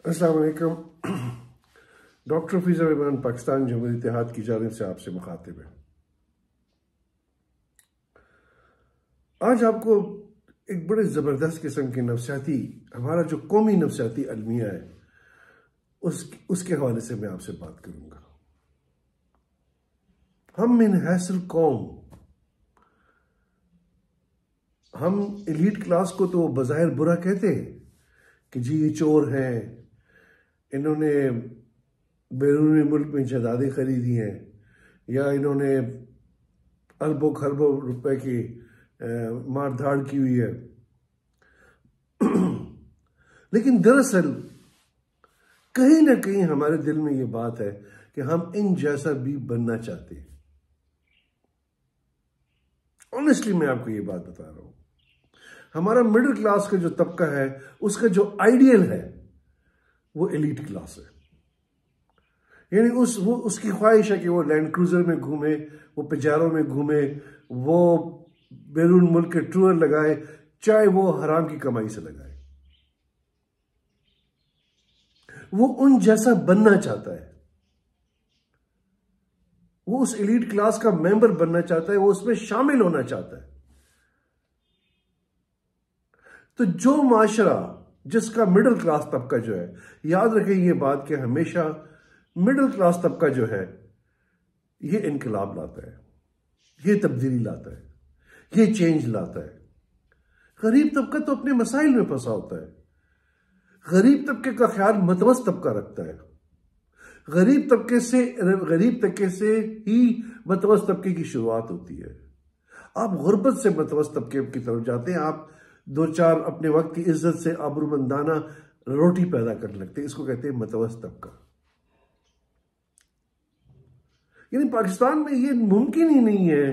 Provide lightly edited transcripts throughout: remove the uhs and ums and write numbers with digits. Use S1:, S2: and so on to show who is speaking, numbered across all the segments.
S1: अस्सलाम वालेकुम। डॉक्टर हफीज़ रहमान पाकिस्तान जमहूरियत इत्तेहाद की जानिब से आपसे मुखातिब है। आज आपको एक बड़े ज़बरदस्त किस्म की नफसियाती, हमारा जो कौमी नफसियाती अलमिया है उसके हवाले से मैं आपसे बात करूंगा। हम मिन हैसल कौम, हम एलीट क्लास को तो बज़ाहिर बुरा कहते हैं कि जी ये चोर हैं, इन्होंने बैरूनी मुल्क में जायदादें खरीदी हैं या इन्होंने अरबों खरबों रुपए की मार धाड़ की हुई है। लेकिन दरअसल कहीं ना कहीं हमारे दिल में ये बात है कि हम इन जैसा भी बनना चाहते हैं। ऑनेस्टली मैं आपको ये बात बता रहा हूं, हमारा मिडिल क्लास का जो तबका है उसका जो आइडियल है वो एलीट क्लास है। यानी उसकी ख्वाहिश है कि वो लैंड क्रूजर में घूमे, वो पिजारों में घूमे, वो बैरून मुल्क के टूर लगाए, चाहे वो हराम की कमाई से लगाए। वो उन जैसा बनना चाहता है, वो उस एलीट क्लास का मेंबर बनना चाहता है, वो उसमें शामिल होना चाहता है। तो जो माशरा जिसका मिडिल क्लास तबका जो है, याद रखें ये बात कि हमेशा मिडिल क्लास तबका जो है ये इनकलाब लाता है, ये तब्दीली लाता है, ये चेंज लाता है। गरीब तबका तो अपने मसाइल में फंसा होता है। गरीब तबके का ख्याल मतवस्त तबका रखता है। गरीब तबके से ही मतवस्त तबके की शुरुआत होती है। आप गुर्बत से मतवस्त तबके की तरफ जाते हैं, आप दो चार अपने वक्त की इज्जत से आबरूमंदाना रोटी पैदा करने लगते हैं। इसको कहते हैं मतवस्त तबका। यानी पाकिस्तान में ये मुमकिन ही नहीं है,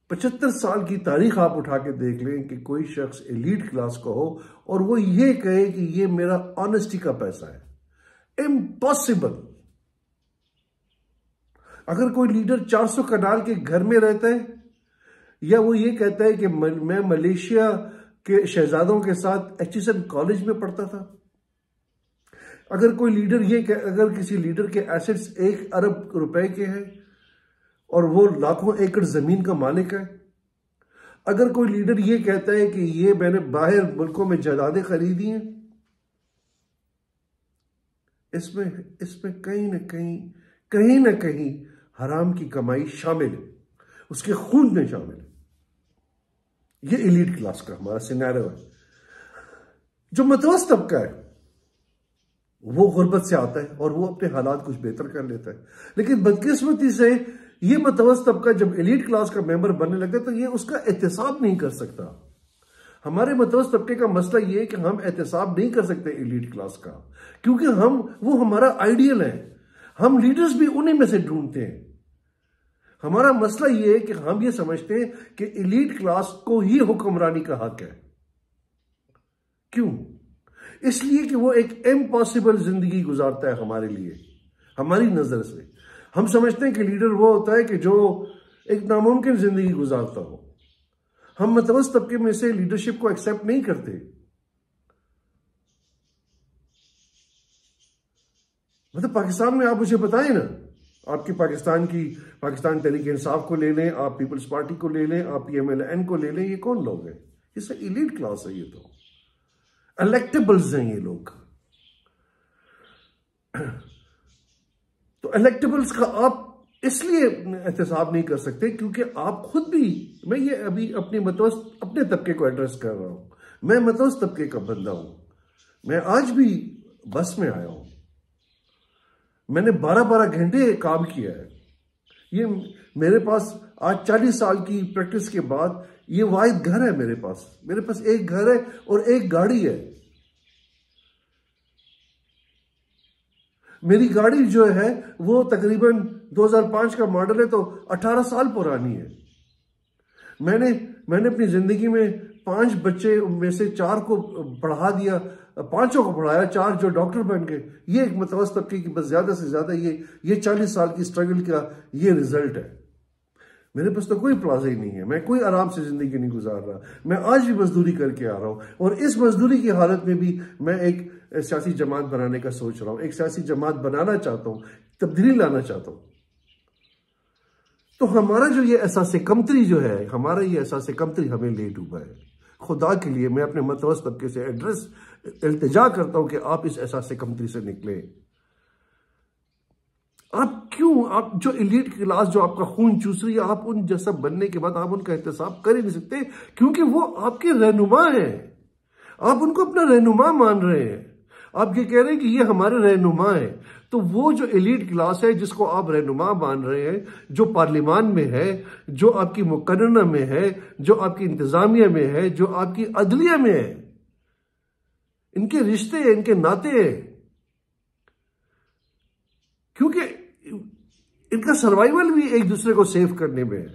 S1: 75 साल की तारीख आप उठा के देख लें कि कोई शख्स एलीट क्लास का हो और वो ये कहे कि ये मेरा ऑनेस्टी का पैसा है। इम्पॉसिबल। अगर कोई लीडर 400 कनाल के घर में रहता है या वो ये कहता है कि मैं मलेशिया के शहजादों के साथ एचईएसएन कॉलेज में पढ़ता था, अगर किसी लीडर के एसेट्स 1 अरब रुपए के हैं और वो लाखों एकड़ जमीन का मालिक है, अगर कोई लीडर ये कहता है कि ये मैंने बाहर मुल्कों में जायदादें खरीदी हैं, इसमें कहीं ना कहीं हराम की कमाई शामिल है, उसके खून में शामिल है। ये एलीट क्लास का हमारा सिनेरियो है। जो मतवस्त तबका है वो गुर्बत से आता है और वो अपने हालात कुछ बेहतर कर लेता है। लेकिन बदकिस्मती से ये मतवस्त तबका जब एलीट क्लास का मेंबर बनने लगता है तो ये उसका एहतसाब नहीं कर सकता। हमारे मतवस्त तबके का मसला ये है कि हम एहतसाब नहीं कर सकते एलीट क्लास का, क्योंकि वो हमारा आइडियल है। हम लीडर्स भी उन्हीं में से ढूंढते हैं। हमारा मसला ये है कि हम ये समझते हैं कि एलीट क्लास को ही हुक्मरानी का हक है। क्यों? इसलिए कि वो एक इम्पॉसिबल जिंदगी गुजारता है हमारे लिए। हमारी नजर से हम समझते हैं कि लीडर वो होता है कि जो एक नामुमकिन जिंदगी गुजारता हो। हम मतवस्त तबके में से लीडरशिप को एक्सेप्ट नहीं करते। मतलब पाकिस्तान में आप मुझे बताएं ना, आपकी पाकिस्तान तहरीक इंसाफ को ले लें, आप पीपल्स पार्टी को ले लें, आप PMLN को ले लें, ये कौन लोग हैं? ये सब एलीट क्लास है। ये तो इलेक्टेबल्स हैं ये लोग। तो इलेक्टेबल्स का आप इसलिए एहतसाब नहीं कर सकते क्योंकि आप खुद भी, मैं ये अभी अपने तबके को एड्रेस कर रहा हूं। मैं मतवस्त तबके का बंदा हूं। मैं आज भी बस में आया हूं, मैंने 12-12 घंटे काम किया है। ये मेरे पास आज 40 साल की प्रैक्टिस के बाद ये वाहिद घर है मेरे पास एक घर है और एक गाड़ी है। मेरी गाड़ी जो है वो तकरीबन 2005 का मॉडल है, तो 18 साल पुरानी है। मैंने अपनी जिंदगी में 5 बच्चे में से 4 को पढ़ा दिया, 5 को पढ़ाया, 4 जो डॉक्टर बन गए। ये एक मतवस्त तबके की बस ज्यादा से ज्यादा ये 40 साल की स्ट्रगल का ये रिजल्ट है। मेरे पास तो कोई प्लाजा ही नहीं है, मैं कोई आराम से जिंदगी नहीं गुजार रहा। मैं आज भी मजदूरी करके आ रहा हूं और इस मजदूरी की हालत में भी मैं एक सियासी जमात बनाने का सोच रहा हूं, एक सियासी जमात बनाना चाहता हूं, तब्दीली लाना चाहता हूं, तो हमारा जो ये एहसास कमतरी जो है, हमारा ये एहसास कमतरी हमें ले डूबा है। खुदा के लिए मैं अपने मतवस्त तबके से इल्तिजा करता हूं कि आप इस एहसास कमतरी से निकले। आप जो एलीट क्लास जो आपका खून चूस रही है, आप उन जैसा बनने के बाद आप उनका एहतसाब कर ही नहीं सकते, क्योंकि वो आपके रहनुमा हैं। आप उनको अपना रहनुमा मान रहे हैं, आप ये कह रहे हैं कि ये हमारे रहनुमा है। तो वो जो एलीट क्लास है जिसको आप रहनुमा मान रहे हैं, जो पार्लियामान में है, जो आपकी मुकर्रना में है, जो आपकी इंतजामिया में है, जो आपकी अदलिया में है, इनके रिश्ते, इनके नाते हैं, क्योंकि इनका सर्वाइवल भी एक दूसरे को सेव करने में है।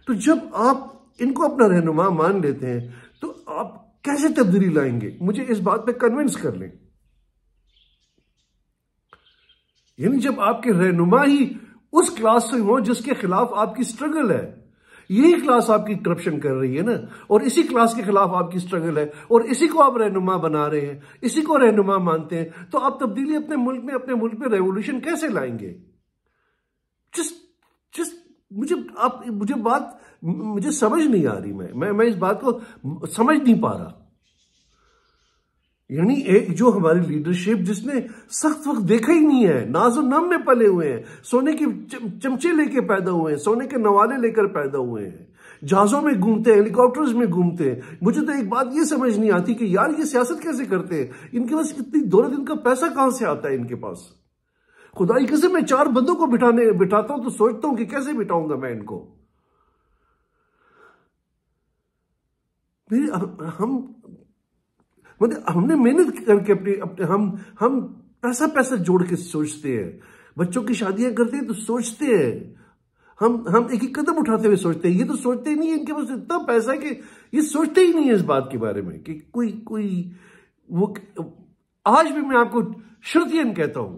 S1: तो जब आप इनको अपना रहनुमा मान लेते हैं तो आप कैसे तब्दीली लाएंगे? मुझे इस बात पे कन्विंस कर लें। यानी जब आपके रहनुमा ही उस क्लास से हो जिसके खिलाफ आपकी स्ट्रगल है, यही क्लास आपकी करप्शन कर रही है ना, और इसी क्लास के खिलाफ आपकी स्ट्रगल है, और इसी को आप रहनुमा बना रहे हैं, इसी को रहनुमा मानते हैं, तो आप तब्दीली अपने मुल्क में रेवोल्यूशन कैसे लाएंगे? मुझे समझ नहीं आ रही। मैं इस बात को समझ नहीं पा रहा। यानी एक जो हमारी लीडरशिप जिसने सख्त वक्त देखा ही नहीं है, नाज़ो नम में पले हुए हैं, सोने के चमचे लेके पैदा हुए हैं, सोने के नवाले लेकर पैदा हुए हैं, जहाजों में घूमते हैं, हेलीकॉप्टर्स में घूमते हैं। मुझे तो एक बात ये समझ नहीं आती कि यार ये सियासत कैसे करते हैं? इनके पास इतनी दौलत, इनका पैसा कहां से आता है इनके पास? खुदाई कैसे मैं 4 बंदों को बिठाता हूं तो सोचता हूं कि कैसे बिठाऊंगा मैं इनको। हमने मेहनत करके अपने हम पैसा जोड़ के सोचते हैं, बच्चों की शादियां करते हैं तो सोचते हैं, हम एक एक कदम उठाते हुए सोचते हैं। ये तो सोचते ही नहीं है, इनके पास इतना पैसा है कि ये सोचते ही नहीं है इस बात के बारे में कि कोई वो। आज भी मैं आपको श्रुतियन कहता हूं,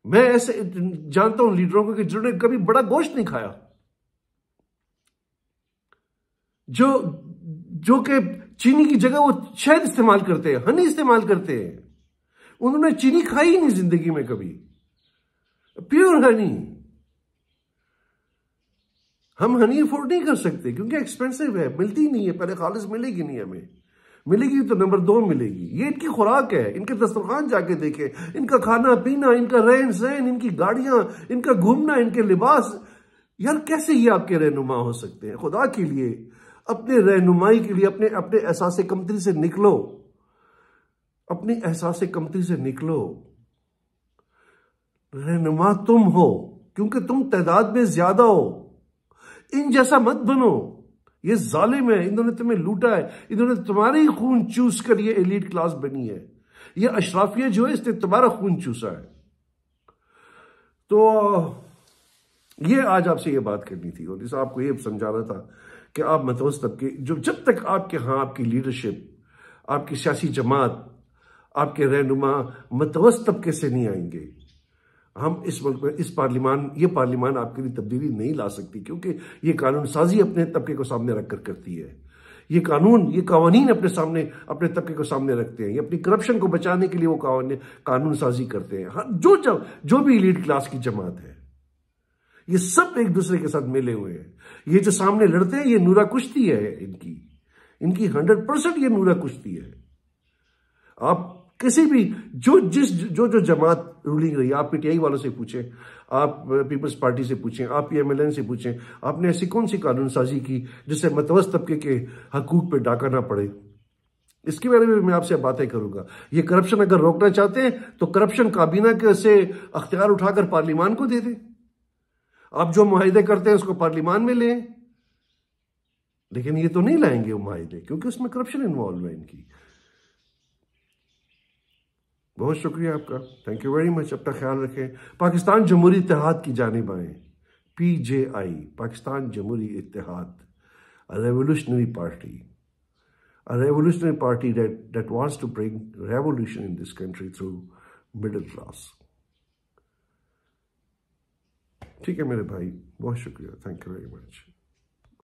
S1: मैं ऐसे जानता हूं लीडरों को कि जिन्होंने कभी बड़ा गोश्त नहीं खाया, जो कि चीनी की जगह वो शहद इस्तेमाल करते हैं, हनी इस्तेमाल करते हैं। उन्होंने चीनी खाई ही नहीं जिंदगी में कभी, प्योर हनी। हम हनी अफोर्ड नहीं कर सकते क्योंकि एक्सपेंसिव है, मिलती नहीं है। पहले खालिस मिलेगी नहीं, हमें मिलेगी तो नंबर 2 मिलेगी। ये इनकी खुराक है। इनके दस्तरखान जाके देखें, इनका खाना पीना, इनका रहन सहन, इनकी गाड़ियां, इनका घूमना, इनके लिबास। यार कैसे ये आपके रहनुमा हो सकते हैं? खुदा के लिए अपने रहनुमाई के लिए अपने एहसास कमतरी से निकलो, अपनी एहसास कमतरी से निकलो। रहनुमा तुम हो क्योंकि तुम तादाद में ज्यादा हो। इन जैसा मत बनो। ये जालिम है, इन्होंने तुम्हें लूटा है, इन्होंने तुम्हारे ही खून चूस कर ये एलीट क्लास बनी है। ये अशराफिया जो है इसने तुम्हारा खून चूसा है। तो ये आज आपसे ये बात करनी थी और इसे आपको ये समझाना था कि आप मतवस्त तबके, जो जब तक आपके यहाँ आपकी लीडरशिप, आपकी सियासी जमात, आपके रहनुमा मतवस्त तबके से नहीं आएंगे, हम इस मुल्क में ये पार्लियामान आपके लिए तब्दीली नहीं ला सकती, क्योंकि ये कानून साजी अपने तबके को सामने रखकर करती है। ये कानून अपने तबके को सामने रखते हैं। ये अपनी करप्शन को बचाने के लिए वो कानून साजी करते हैं। जो भी एलीट क्लास की जमात है, ये सब एक दूसरे के साथ मिले हुए हैं। ये जो सामने लड़ते हैं, ये नूरा कुश्ती है इनकी 100% ये नूरा कुश्ती है। आप किसी भी जो जमात रूलिंग रही, आप पीटीआई वालों से पूछें, आप पीपल्स पार्टी से पूछें, आप पीएमएलएन से पूछें, आपने ऐसी कौन सी कानून साजी की जिससे मतवस्त तबके के हकूक पे डाका ना पड़े? इसके बारे में मैं आपसे बातें करूंगा। ये करप्शन अगर रोकना चाहते हैं तो करप्शन काबीना से अख्तियार उठाकर पार्लियामान को दे दें। आप जो मुआहिदे करते हैं उसको पार्लियामान में लें, लेकिन ये तो नहीं लाएंगे वो मुआहिदे, क्योंकि उसमें करप्शन इन्वॉल्व है इनकी। बहुत शुक्रिया आपका, थैंक यू वेरी मच। अपना ख्याल रखें। पाकिस्तान जमहूरी इत्तेहाद की जानिब आएं। PJI, पाकिस्तान जमहूरी इत्तेहाद, a revolutionary party that wants to bring revolution in this country through middle class। ठीक है मेरे भाई, बहुत शुक्रिया, थैंक यू वेरी मच।